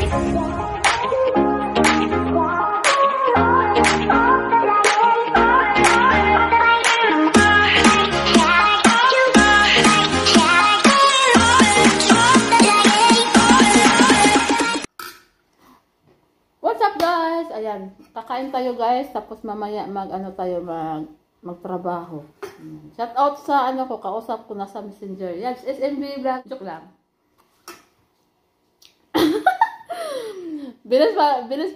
What's up guys? Ayan, kakain tayo guys, tapos mamaya magtrabaho. Shout out sa kausap ko na sa Messenger. Yan, SMB vlog, joke lang. bilis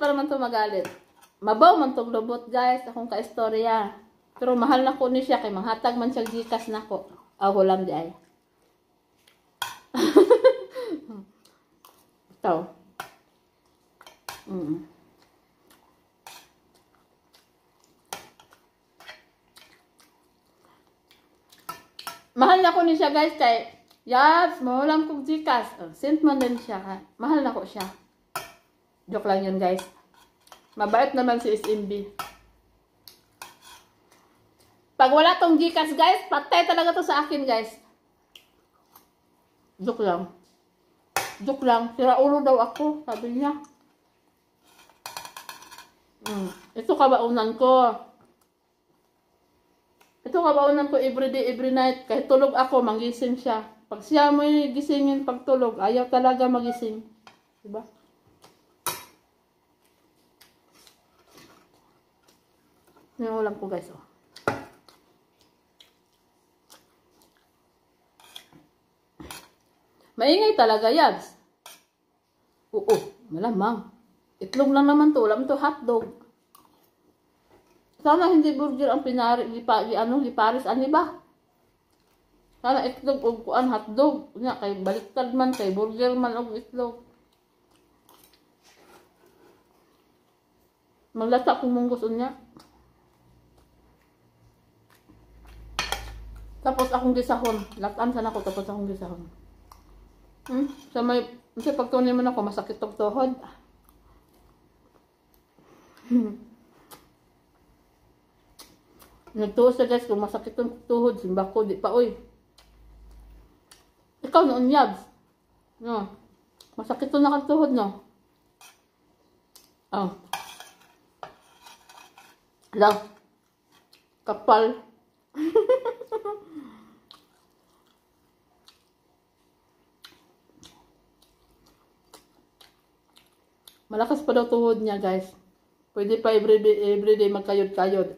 pa naman to magalit. Mabaw man tong lubot guys, akong kaistorya. Pero mahal na ko ni siya, kay manghatag man siya gikas na ko. Hulam di ay. Ito. Mahal na ko ni siya guys, kay Yabs, mahulam kong Gcash. Sent man din siya. Mahal na ko siya. Joke lang yun guys. Mabait naman si SMB. Pag wala tong Gcash guys, patay talaga to sa akin guys. Joke lang. Joke lang. Sira ulo daw ako, sabi niya. Ito kabaunan ko. Ito kabaunan ko everyday, every night. Kahit tulog ako, magising siya. Pag siya mo gisingin pag tulog, ayaw talaga magising. Diba? Yung ulam ko guys. Maingay talaga Yabs. Oo, malamang. Itlog lang naman to. Alam to, hotdog. Sana hindi burger ang liparis, ano ba? Sana itlog o kuan hotdog. Nya kay baliktad man, kay burger man og itlog. Maglata kung munggos unya. Tapos akong gisahon. Latan sana ko tapos akong gisahon. Sa may, kasi pagtunin mo na ako, masakit tong tuhod. Nagtuos na guys, kung masakit tong tuhod, simba ko, di pa, oy. Ikaw noon, Yabs. No. Masakit to na kang tuhod, no? Lang. Kapal. Malakas pa daw tuhod niya, guys. Pwede pa everyday magkayod-kayod.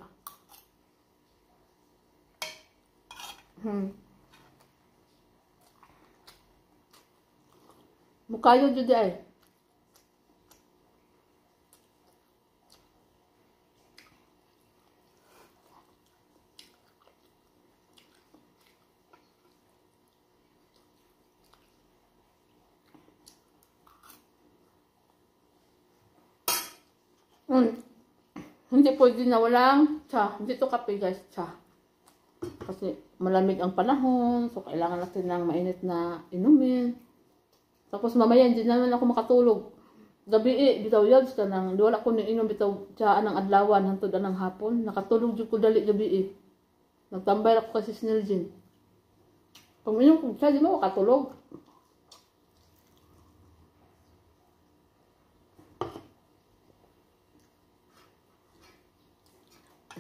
Mukayod yun ay. Hindi pwede na walang tsa. Hindi to kape guys, tsa. Kasi malamig ang panahon, so kailangan natin ng mainit na inumin. Tapos mamaya hindi naman ako makatulog. Gabi bitaw Yabs ka nang wala ko ni inom bitaw tsaan ng adlawan hangtod ng hapon. Nakatulog jud ko dali gabi. Nagtambay ako kasi Snelgin. Pag inom ko tsa, di mo makatulog.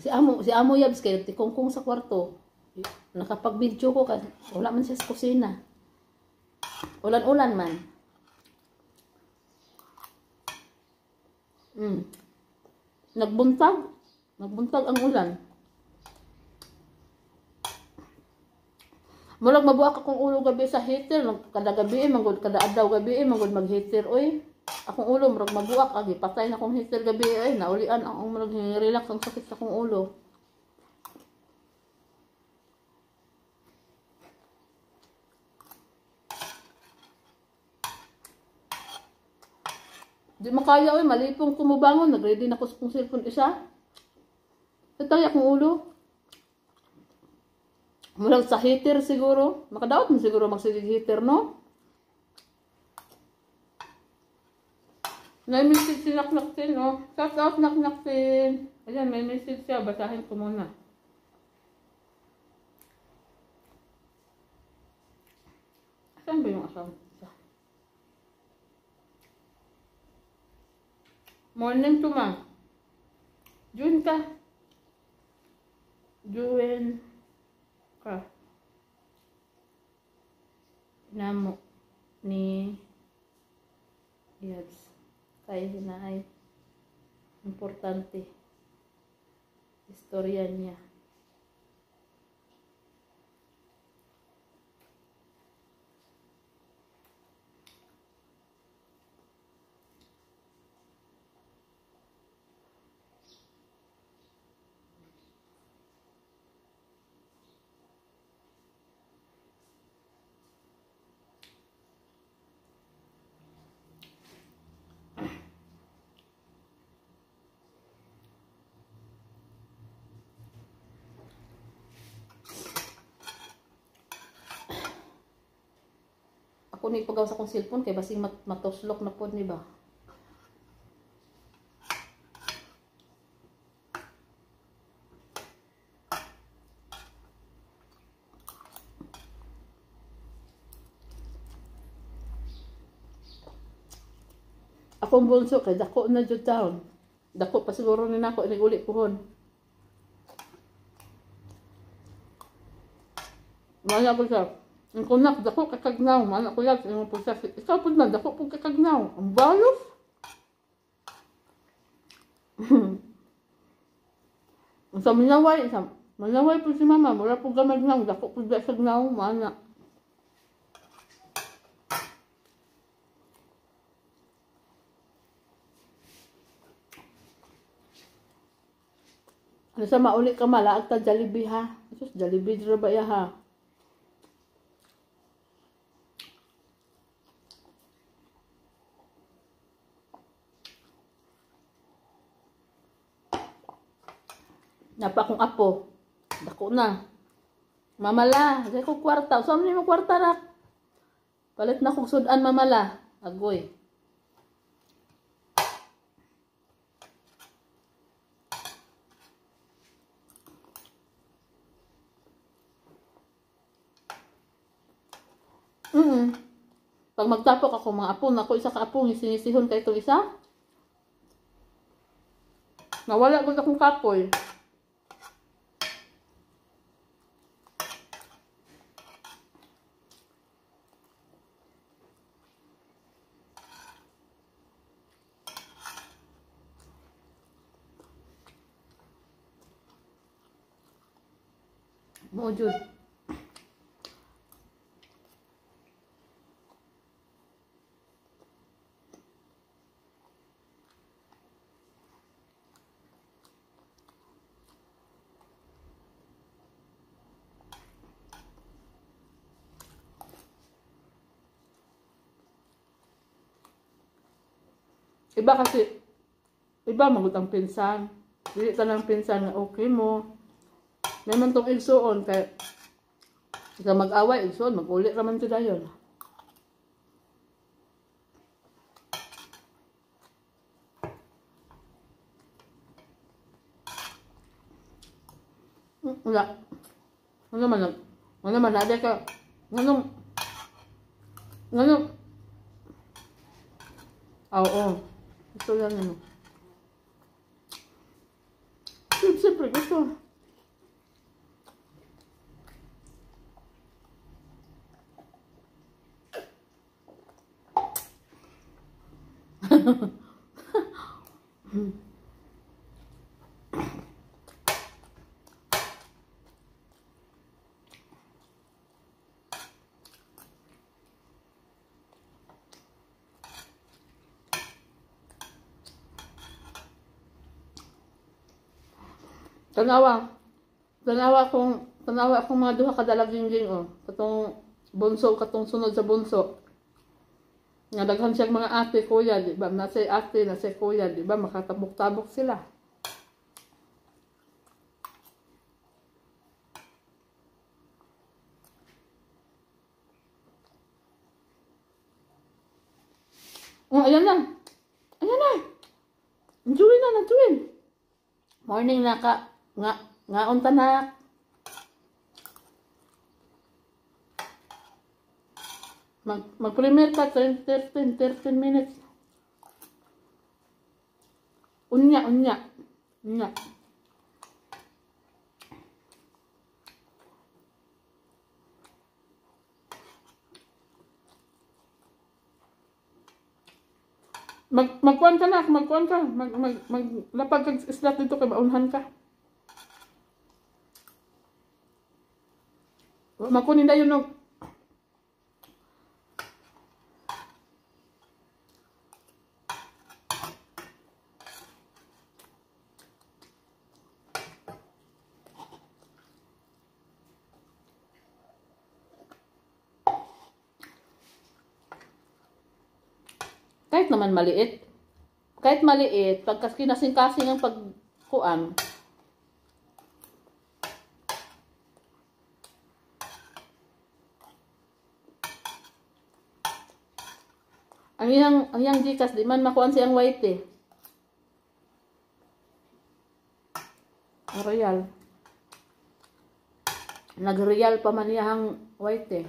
Si amo Yabs kay tikongkong sa kwarto. Nakapag-video ko kasi wala man siya sa kusina. Ulan-ulan man. Nagbuntag ang ulan. Mulag mabuak akong ulo gabi sa heater. Kada gabi manggod, kada adlaw gabi manggod mag-heater oy. Akong ulo murag mabuak agi patay na akong heater gabi ay naulian ang murag relax ang sakit sa akong ulo. Di makaya oy, malipong kumubangon, nag-ready na ko sa cellphone isa. Tatay akong ulo. Murag sa heater siguro, makadaot mo siguro magsigig heater no? May message si Naknaktin, oh. Shout out Naknaktin. Ayan, may message siya. Basahin ko muna. Saan ba yung asawa? Morning to ma. Join ka. Join ka. Namo ni Yabs. Kaya hinaay. Importante. Istorya niya. Ako ni pagaw sa kong cellphone kay basing matoslok na pod ni ba. Akong bunso kay dako na jud taon. Dako pa siguro ni nako ni uli puhon. Wala ko siya. Ang kunak dako kakagnaw, mana ko yan imong pusa. Ikaw pud man dako pud kakagnaw. Ang balos. Sa manaway po si mama, wala po gamag naw, dako po sa gnaw, mana. Ano sa mauli ka malaag ta Jollibee ha? Sus, Jollibee dira ba ya ha? Napa akong apo. Dako na. Mamala, dai ko kwarta. Saan mo kwarta rak? Palit na kong sudan mamala. Agoy. Pag magtapok ako mga apo, ako isa ka apo, sinisihon kay itong isa. Nawala ko akong kapoy. Mo jud. Iba kasi, iba magutang pinsan. Dili ka ng pinsan na okay mo. Naman tong igsuon kay sa mag-away igsuon, mag-uli raman to dayon. Wala. Ano man, ada ka, ano, oo. Gusto yan ano. Siyempre, gusto. Tanawa akong mga duha ka dalagingging oh. Katong bunso, katong sunod sa bunso. Nga daghan siyang mga ate, kuya, di ba? Nasa ate, nasa kuya, di ba? Makatabok-tabok sila. Oh, ayan na. Ayan na. Nandiyoin na, nandiyoin. Morning na ka. Ngaon tanak. Mag-premier ka 13 minutes. Unya, unya. Unya. Magkuhan ka na, magkuhan ka. Maglapag kag islat dito kay maunhan ka. Makunin na yun no. Kahit naman maliit. Kahit maliit, pagkas kinasing-kasing ang pagkuan. Ang yang Gcash, di man makuan siyang white eh. Royal. Nag-real pa man niyang white eh.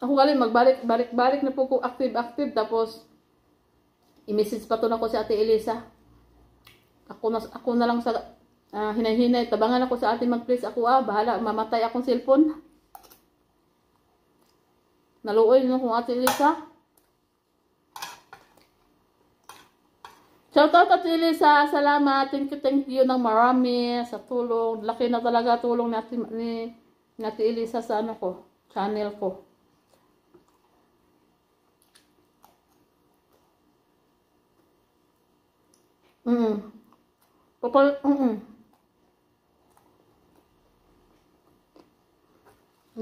Ako galing magbalik na po ko active tapos i-message pa to na ko si Ate Elisa. Ako na lang sa hinay-hinay tabangan ako sa ate mag-please ako bahala mamatay akong cellphone. Naluoy no kung Ate Elisa. Shout out Ate Elisa, salamat. Thank you ng marami sa tulong. Laki na talaga tulong ni Ate Elisa sa ano ko, channel ko.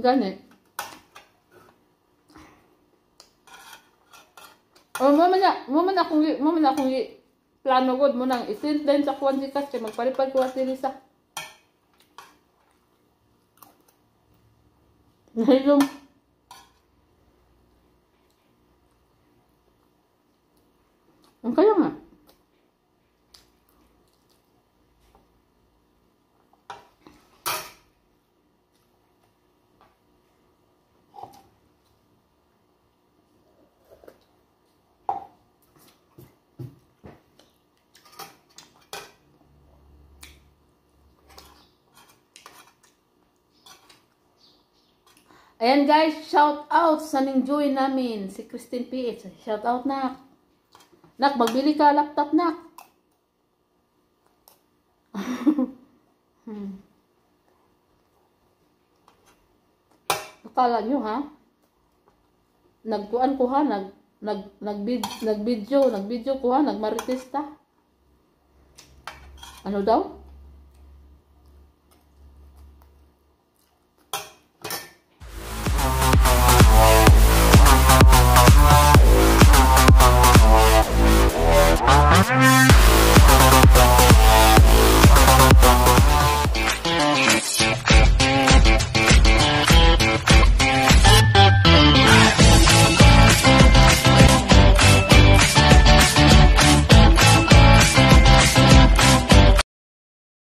Gani. Mamanya akong plano god mo nang isend din sa kuan Gcash kay magpalipad ko Ate Elisa. Nahilom. Ang kaya nga. Ayan guys, shout out sa ningjoy namin, si Christine PH. Shout out nak. Nak, magbili ka laptop nak. Akala nyo ha? Nagkuan ko ha, nagvideo ko ha, nagmaritista. Ano daw?